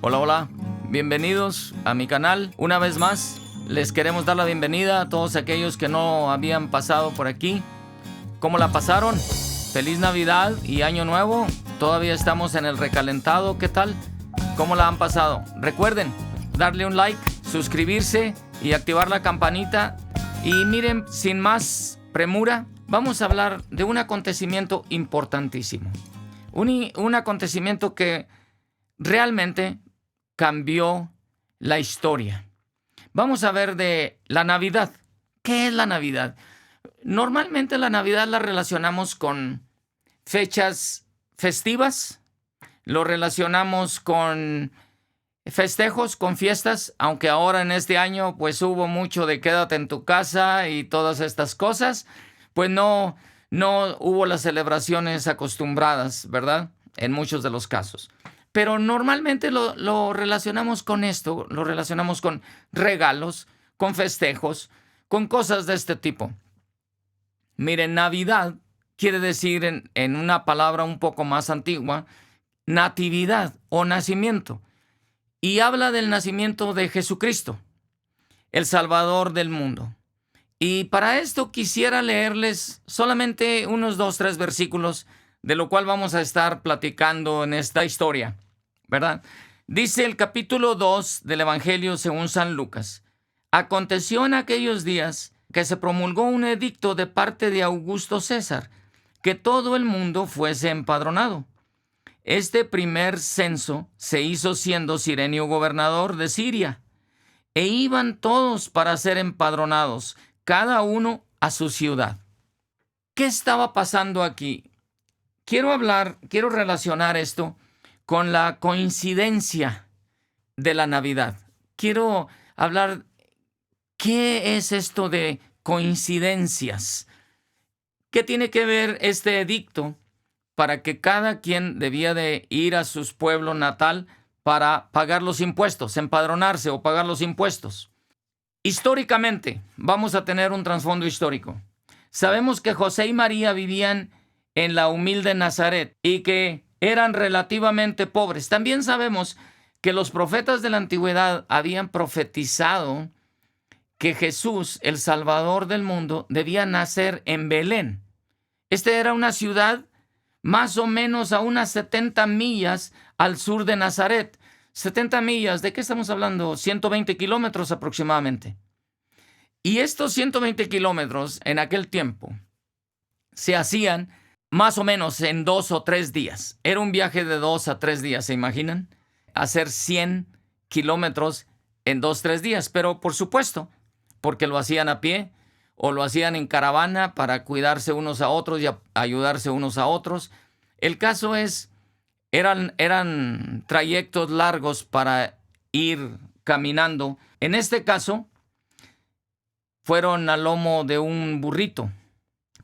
Hola, hola, bienvenidos a mi canal. Una vez más, les queremos dar la bienvenida a todos aquellos que no habían pasado por aquí. ¿Cómo la pasaron? Feliz Navidad y Año Nuevo. Todavía estamos en el recalentado. ¿Qué tal? ¿Cómo la han pasado? Recuerden darle un like, suscribirse y activar la campanita. Y miren, sin más premura, vamos a hablar de un acontecimiento importantísimo. Un acontecimiento que realmente cambió la historia. Vamos a ver de la Navidad. ¿Qué es la Navidad? Normalmente la Navidad la relacionamos con fechas festivas, lo relacionamos con festejos, con fiestas, aunque ahora en este año pues hubo mucho de quédate en tu casa y todas estas cosas, pues no hubo las celebraciones acostumbradas, ¿verdad? En muchos de los casos. Pero normalmente lo relacionamos con esto, lo relacionamos con regalos, con festejos, con cosas de este tipo. Miren, Navidad quiere decir en una palabra un poco más antigua, natividad o nacimiento. Y habla del nacimiento de Jesucristo, el Salvador del mundo. Y para esto quisiera leerles solamente unos 2-3 versículos, de lo cual vamos a estar platicando en esta historia, ¿verdad? Dice el capítulo 2 del Evangelio según San Lucas. Aconteció en aquellos días que se promulgó un edicto de parte de Augusto César, que todo el mundo fuese empadronado. Este primer censo se hizo siendo Cirenio gobernador de Siria, e iban todos para ser empadronados, cada uno a su ciudad. ¿Qué estaba pasando aquí? Quiero relacionar esto con la coincidencia de la Navidad. Quiero hablar, ¿qué es esto de coincidencias? ¿Qué tiene que ver este edicto para que cada quien debía de ir a su pueblo natal para pagar los impuestos, empadronarse o pagar los impuestos? Históricamente, vamos a tener un trasfondo histórico. Sabemos que José y María vivían en la humilde Nazaret y que eran relativamente pobres. También sabemos que los profetas de la antigüedad habían profetizado que Jesús, el Salvador del mundo, debía nacer en Belén. Esta era una ciudad más o menos a unas 70 millas al sur de Nazaret. 70 millas, ¿de qué estamos hablando? 120 kilómetros aproximadamente. Y estos 120 kilómetros en aquel tiempo se hacían más o menos en 2 o 3 días. Era un viaje de 2 a 3 días, ¿se imaginan? Hacer 100 kilómetros en 2 o 3 días, pero por supuesto, porque lo hacían a pie o lo hacían en caravana para cuidarse unos a otros y ayudarse unos a otros. El caso es, eran trayectos largos para ir caminando. En este caso, fueron al lomo de un burrito.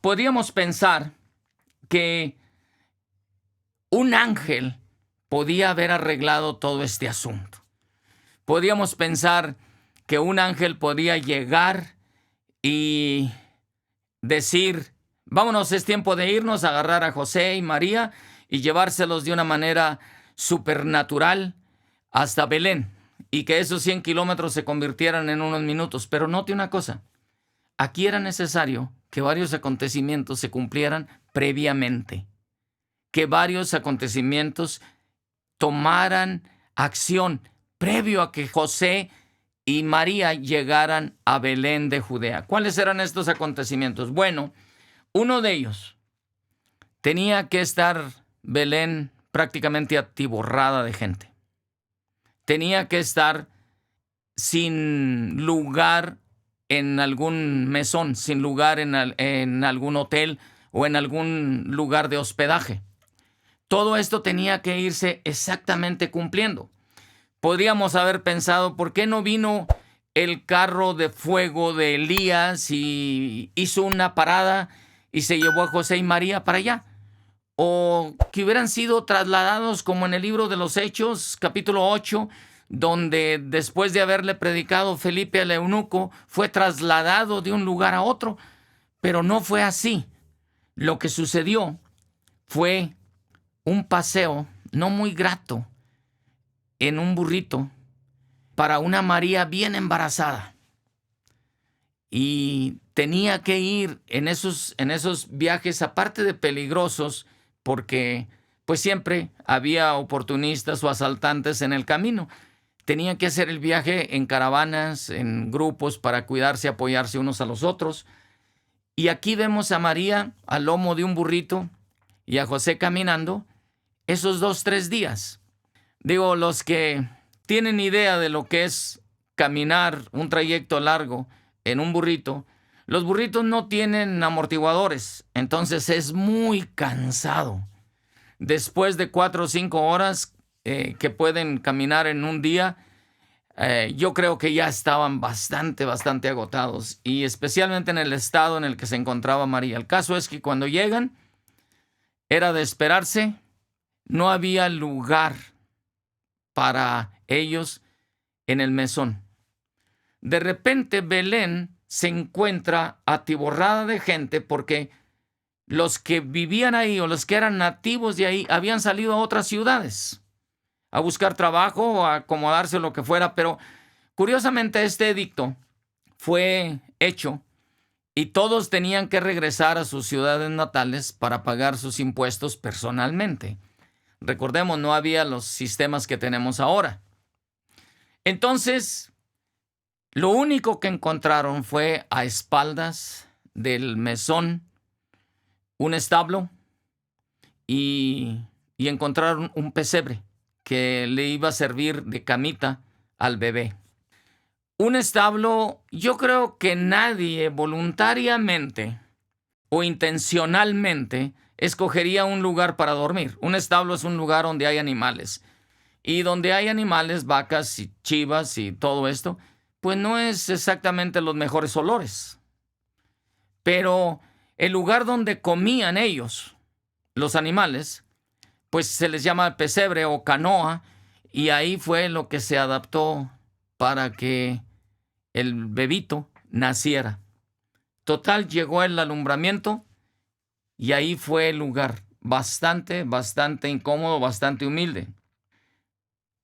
Podríamos pensar que un ángel podía haber arreglado todo este asunto. Podríamos pensar que un ángel podía llegar y decir, vámonos, es tiempo de irnos, agarrar a José y María y llevárselos de una manera supernatural hasta Belén, y que esos 100 kilómetros se convirtieran en unos minutos. Pero note una cosa, aquí era necesario que varios acontecimientos se cumplieran previamente, que varios acontecimientos tomaran acción previo a que José y María llegaran a Belén de Judea. ¿Cuáles eran estos acontecimientos? Bueno, uno de ellos, tenía que estar Belén prácticamente atiborrada de gente. Tenía que estar sin lugar en algún mesón, sin lugar en algún hotel o en algún lugar de hospedaje. Todo esto tenía que irse exactamente cumpliendo. Podríamos haber pensado, ¿por qué no vino el carro de fuego de Elías y hizo una parada y se llevó a José y María para allá? O que hubieran sido trasladados como en el libro de los Hechos, capítulo 8, donde después de haberle predicado Felipe al eunuco, fue trasladado de un lugar a otro. Pero no fue así. Lo que sucedió fue un paseo no muy grato en un burrito para una María bien embarazada. Y tenía que ir en esos viajes, aparte de peligrosos, porque pues siempre había oportunistas o asaltantes en el camino. Tenía que hacer el viaje en caravanas, en grupos, para cuidarse, apoyarse unos a los otros. Y aquí vemos a María al lomo de un burrito y a José caminando esos 2, 3 días. Digo, los que tienen idea de lo que es caminar un trayecto largo en un burrito, los burritos no tienen amortiguadores, entonces es muy cansado. Después de 4 o 5 horas que pueden caminar en un día, yo creo que ya estaban bastante agotados, y especialmente en el estado en el que se encontraba María. El caso es que cuando llegan, era de esperarse, no había lugar para ellos en el mesón. De repente Belén se encuentra atiborrada de gente porque los que vivían ahí o los que eran nativos de ahí habían salido a otras ciudades a buscar trabajo o a acomodarse, lo que fuera, pero curiosamente este edicto fue hecho y todos tenían que regresar a sus ciudades natales para pagar sus impuestos personalmente. Recordemos, no había los sistemas que tenemos ahora. Entonces, lo único que encontraron fue a espaldas del mesón un establo y encontraron un pesebre que le iba a servir de camita al bebé. Un establo, yo creo que nadie voluntariamente o intencionalmente escogería un lugar para dormir. Un establo es un lugar donde hay animales. Y donde hay animales, vacas y chivas y todo esto, pues no es exactamente los mejores olores. Pero el lugar donde comían ellos, los animales, pues se les llama pesebre o canoa, y ahí fue lo que se adaptó para que el bebito naciera. Total, llegó el alumbramiento y ahí fue el lugar, bastante incómodo, bastante humilde.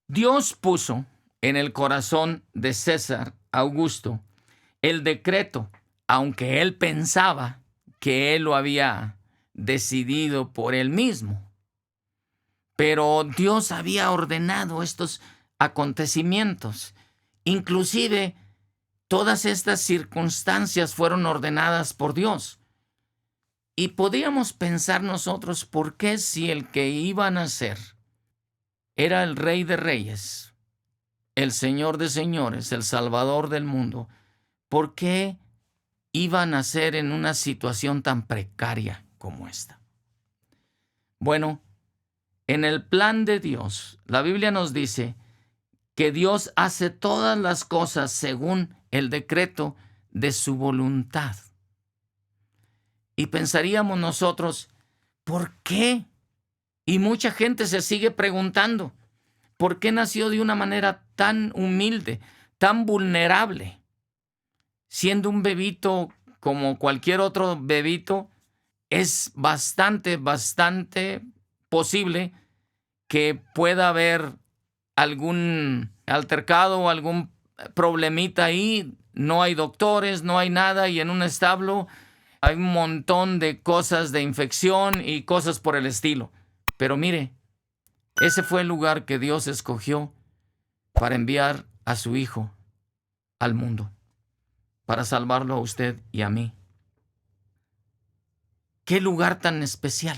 Dios puso en el corazón de César Augusto el decreto, aunque él pensaba que él lo había decidido por él mismo. Pero Dios había ordenado estos acontecimientos. Inclusive, todas estas circunstancias fueron ordenadas por Dios. Y podríamos pensar nosotros, ¿por qué si el que iba a nacer era el Rey de Reyes, el Señor de Señores, el Salvador del mundo, por qué iba a nacer en una situación tan precaria como esta? Bueno, en el plan de Dios, la Biblia nos dice que Dios hace todas las cosas según el decreto de su voluntad. Y pensaríamos nosotros, ¿por qué? Y mucha gente se sigue preguntando, ¿por qué nació de una manera tan humilde, tan vulnerable? Siendo un bebito como cualquier otro bebito, es bastante posible que pueda haber algún altercado o algún problemita ahí. No hay doctores, no hay nada, y en un establo hay un montón de cosas de infección y cosas por el estilo. Pero mire, ese fue el lugar que Dios escogió para enviar a su Hijo al mundo, para salvarlo a usted y a mí. ¡Qué lugar tan especial!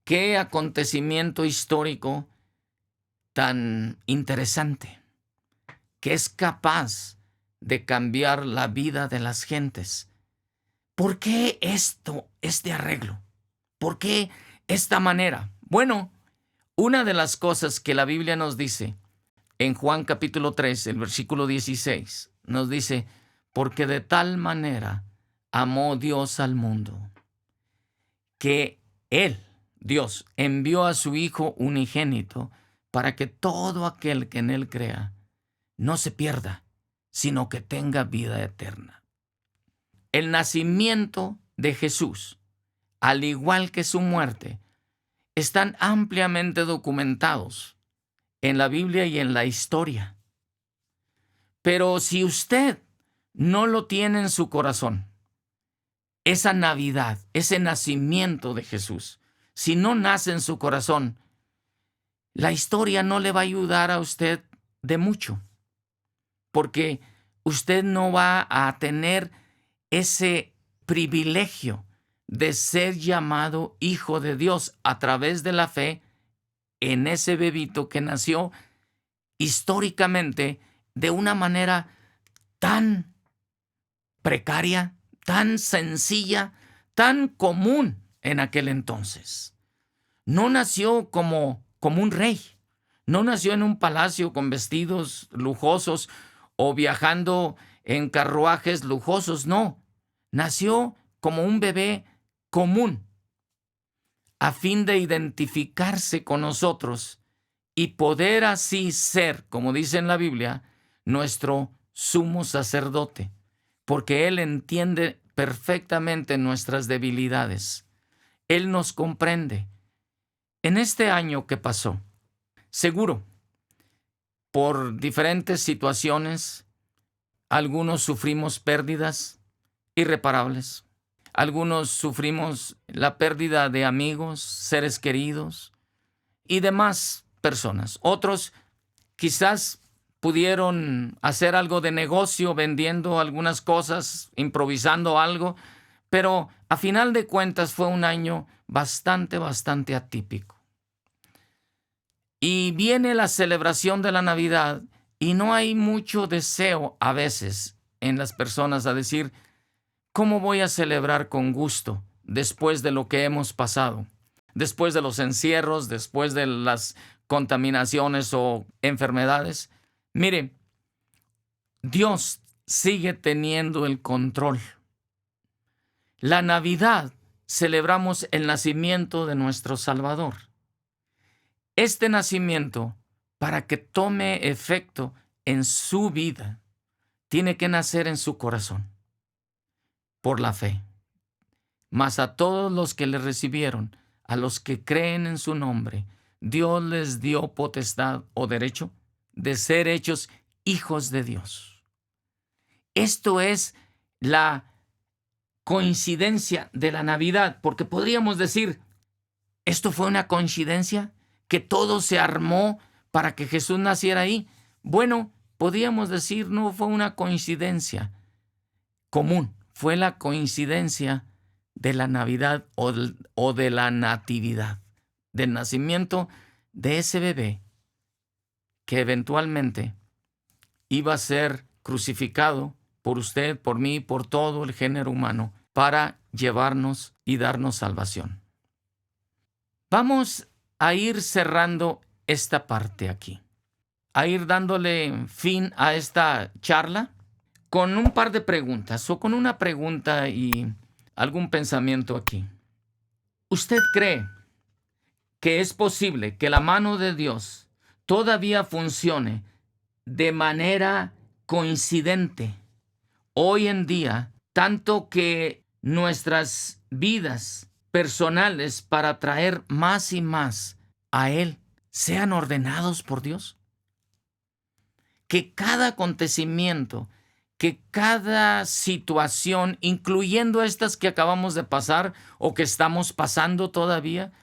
¡Qué acontecimiento histórico tan interesante, que es capaz de cambiar la vida de las gentes! ¿Por qué este arreglo? ¿Por qué esta manera? Bueno, una de las cosas que la Biblia nos dice en Juan capítulo 3, el versículo 16, nos dice, porque de tal manera amó Dios al mundo, que Él, Dios, envió a su Hijo unigénito para que todo aquel que en Él crea no se pierda, sino que tenga vida eterna. El nacimiento de Jesús, al igual que su muerte, están ampliamente documentados en la Biblia y en la historia. Pero si usted no lo tiene en su corazón, esa Navidad, ese nacimiento de Jesús, si no nace en su corazón, la historia no le va a ayudar a usted de mucho, porque usted no va a tener ese privilegio de ser llamado hijo de Dios a través de la fe en ese bebito que nació históricamente de una manera tan precaria, tan sencilla, tan común en aquel entonces. No nació como un rey, no nació en un palacio con vestidos lujosos o viajando en carruajes lujosos, no. Nació como un bebé común, a fin de identificarse con nosotros y poder así ser, como dice en la Biblia, nuestro sumo sacerdote, porque Él entiende perfectamente nuestras debilidades. Él nos comprende. En este año que pasó, seguro, por diferentes situaciones, algunos sufrimos pérdidas irreparables. Algunos sufrimos la pérdida de amigos, seres queridos y demás personas. Otros quizás pudieron hacer algo de negocio vendiendo algunas cosas, improvisando algo, pero a final de cuentas fue un año bastante atípico. Y viene la celebración de la Navidad y no hay mucho deseo a veces en las personas a decir, ¿cómo voy a celebrar con gusto después de lo que hemos pasado? Después de los encierros, después de las contaminaciones o enfermedades. Mire, Dios sigue teniendo el control. La Navidad celebramos el nacimiento de nuestro Salvador. Este nacimiento, para que tome efecto en su vida, tiene que nacer en su corazón, por la fe. Mas a todos los que le recibieron, a los que creen en su nombre, Dios les dio potestad o derecho de ser hechos hijos de Dios. Esto es la coincidencia de la Navidad, porque podríamos decir, ¿esto fue una coincidencia? ¿Que todo se armó para que Jesús naciera ahí? Bueno, podríamos decir, no fue una coincidencia común, fue la coincidencia de la Navidad o de la natividad, del nacimiento de ese bebé que eventualmente iba a ser crucificado por usted, por mí, por todo el género humano, para llevarnos y darnos salvación. Vamos a ir cerrando esta parte aquí, a ir dándole fin a esta charla con un par de preguntas o con una pregunta y algún pensamiento aquí. ¿Usted cree que es posible que la mano de Dios todavía funcione de manera coincidente hoy en día, tanto que nuestras vidas personales para traer más y más a Él sean ordenados por Dios? Que cada acontecimiento, que cada situación, incluyendo estas que acabamos de pasar o que estamos pasando todavía,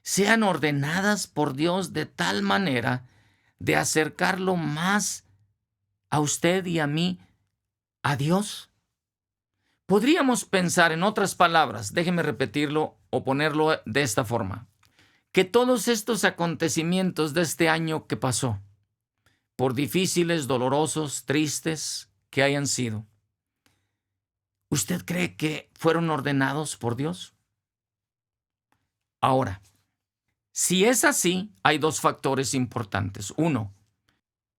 sean ordenadas por Dios de tal manera de acercarlo más a usted y a mí, a Dios. Podríamos pensar, en otras palabras, déjeme repetirlo o ponerlo de esta forma, que todos estos acontecimientos de este año que pasó, por difíciles, dolorosos, tristes que hayan sido, ¿usted cree que fueron ordenados por Dios? Ahora, si es así, hay dos factores importantes. Uno,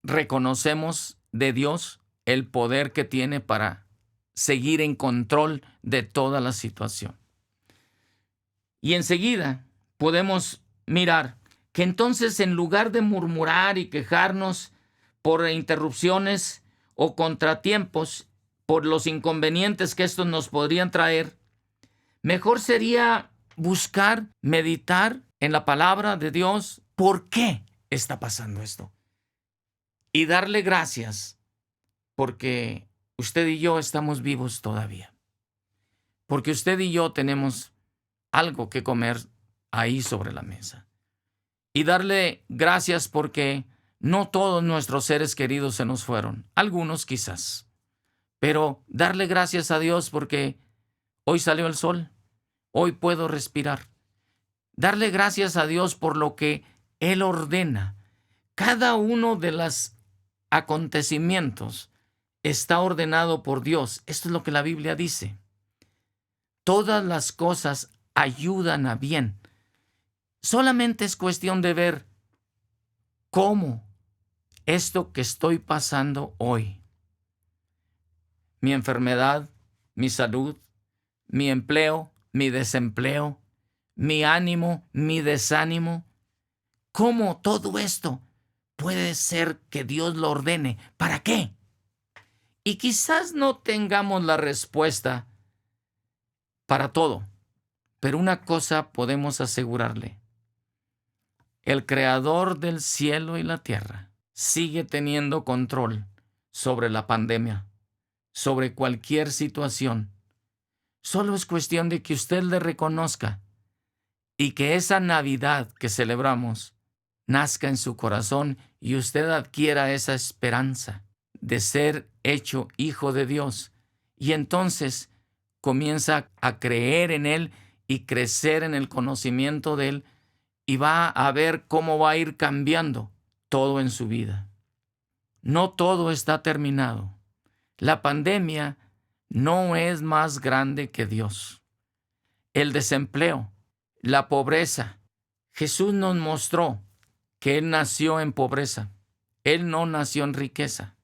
reconocemos de Dios el poder que tiene para seguir en control de toda la situación. Y enseguida podemos mirar que entonces, en lugar de murmurar y quejarnos por interrupciones o contratiempos, por los inconvenientes que estos nos podrían traer, mejor sería buscar, meditar en la palabra de Dios. ¿Por qué está pasando esto. Y darle gracias porque usted y yo estamos vivos todavía. Porque usted y yo tenemos algo que comer ahí sobre la mesa. Y darle gracias porque no todos nuestros seres queridos se nos fueron. Algunos quizás. Pero darle gracias a Dios porque hoy salió el sol. Hoy puedo respirar. Darle gracias a Dios por lo que Él ordena. Cada uno de los acontecimientos está ordenado por Dios. Esto es lo que la Biblia dice. Todas las cosas ayudan a bien. Solamente es cuestión de ver cómo esto que estoy pasando hoy, mi enfermedad, mi salud, mi empleo, mi desempleo, mi ánimo, mi desánimo, cómo todo esto puede ser que Dios lo ordene. ¿Para qué? Y quizás no tengamos la respuesta para todo, pero una cosa podemos asegurarle. El Creador del cielo y la tierra sigue teniendo control sobre la pandemia, sobre cualquier situación. Solo es cuestión de que usted le reconozca y que esa Navidad que celebramos nazca en su corazón y usted adquiera esa esperanza de ser hecho hijo de Dios. Y entonces comienza a creer en Él y crecer en el conocimiento de Él y va a ver cómo va a ir cambiando todo en su vida. No todo está terminado. La pandemia no es más grande que Dios. El desempleo, la pobreza. Jesús nos mostró que Él nació en pobreza. Él no nació en riqueza.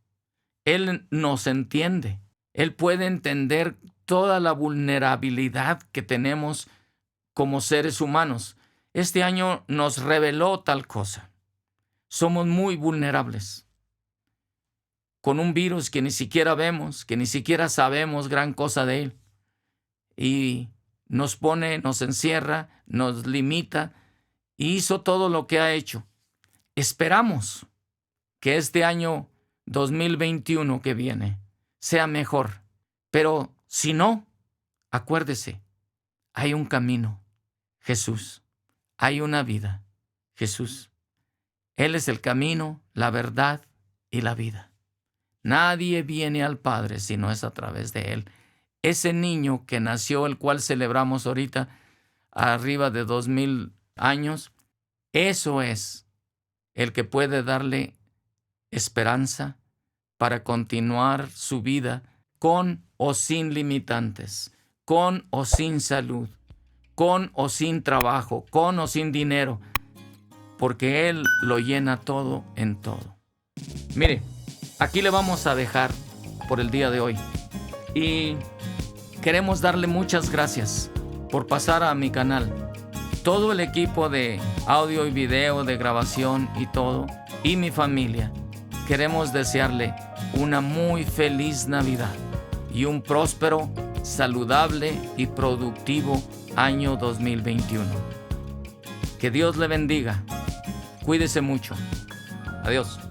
Él nos entiende. Él puede entender toda la vulnerabilidad que tenemos como seres humanos. Este año nos reveló tal cosa. Somos muy vulnerables. Con un virus que ni siquiera vemos, que ni siquiera sabemos gran cosa de él. Y nos pone, nos encierra, nos limita y hizo todo lo que ha hecho. Esperamos que este año 2021 que viene sea mejor. Pero si no, acuérdese, hay un camino, Jesús. Hay una vida, Jesús. Él es el camino, la verdad y la vida. Nadie viene al Padre si no es a través de Él. Ese niño que nació, el cual celebramos ahorita, arriba de 2000 años, eso es el que puede darle esperanza para continuar su vida con o sin limitantes, con o sin salud, con o sin trabajo, con o sin dinero, porque Él lo llena todo en todo. Mire, aquí le vamos a dejar por el día de hoy y queremos darle muchas gracias por pasar a mi canal. Todo el equipo de audio y video, de grabación y todo, y mi familia, queremos desearle una muy feliz Navidad y un próspero, saludable y productivo año 2021. Que Dios le bendiga. Cuídese mucho. Adiós.